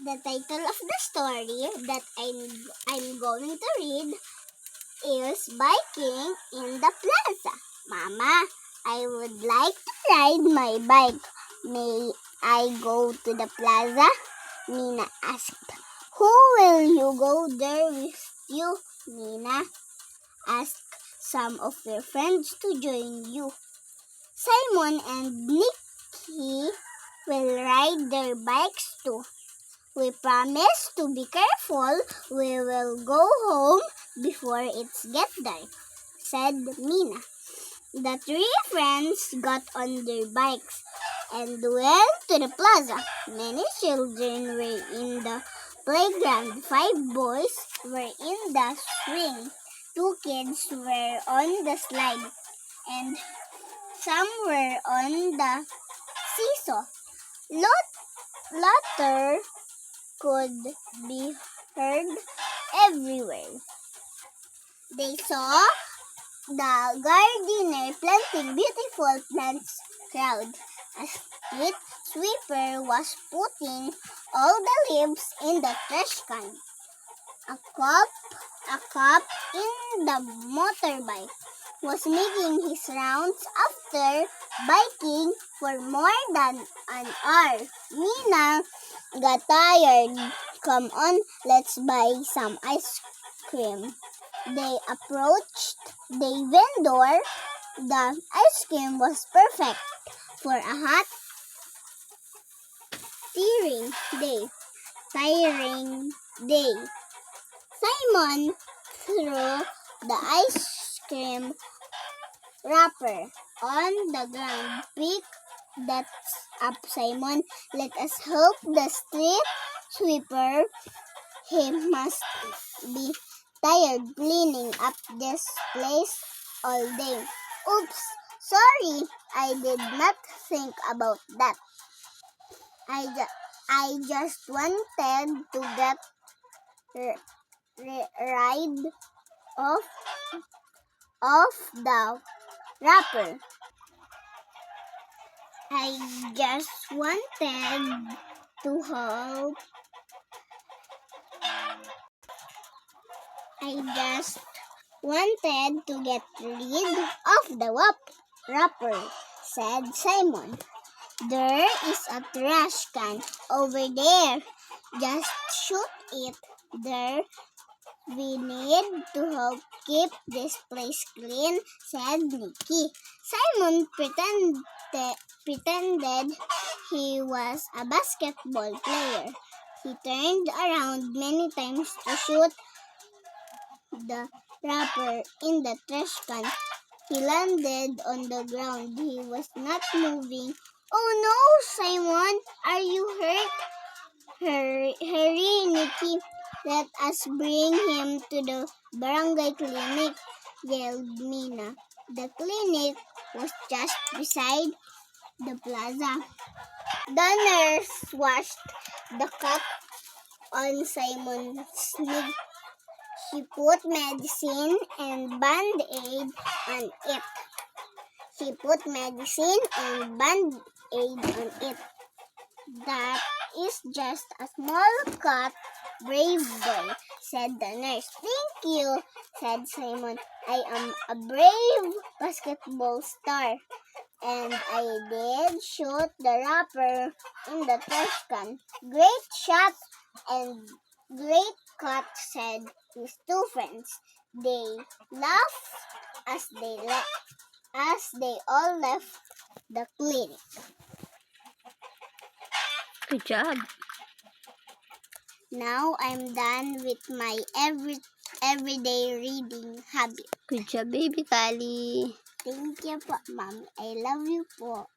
The title of the story that I'm going to read is Biking in the Plaza. Mama, I would like to ride my bike. May I go to the plaza? Nina asked. Who will you go there with you? Nina asked some of your friends to join you. Simon and Nikki will ride their bikes too. We promise to be careful. We will go home before it gets dark, said Mina. The three friends got on their bikes and went to the plaza. Many children were in the playground. 5 boys were in the swing. 2 kids were on the slide, and some were on the seesaw. Laughter could be heard everywhere. They saw the gardener planting beautiful plants crowd. A street sweeper was putting all the leaves in the trash can. A cop in the motorbike was making his rounds after biking for more than an hour. Mina got tired. Come on, let's buy some ice cream. They approached the vendor. The ice cream was perfect for a hot, tiring day. Simon threw the ice cream wrapper on the ground. Pick that up, Simon. Let us help the street sweeper. He must be tired cleaning up this place all day. Oops, sorry, I did not think about that. I just wanted to get rid of the wrapper. I just wanted to help. I just wanted to get rid of the wrapper, said Simon. There is a trash can over there. Just shoot it there. We need to help keep this place clean, said Nikki. Simon pretended he was a basketball player. He turned around many times to shoot the wrapper in the trash can. He landed on the ground. He was not moving. Oh no, Simon, are you hurt? Hurry, Nikki. Let us bring him to the barangay clinic, yelled Mina. The clinic was just beside the plaza. The nurse washed the cut on Simon's knee. She put medicine and band-aid on it. That is just a small cut, brave boy, said the nurse. Thank you, said Simon. I am a brave basketball star, and I did shoot the wrapper in the trash can. Great shot and great cut, said his 2 friends. They laughed as they all left the clinic. Good job. Now I'm done with my everyday reading habit. Good job, baby Kali. Thank you po, Mom. I love you po.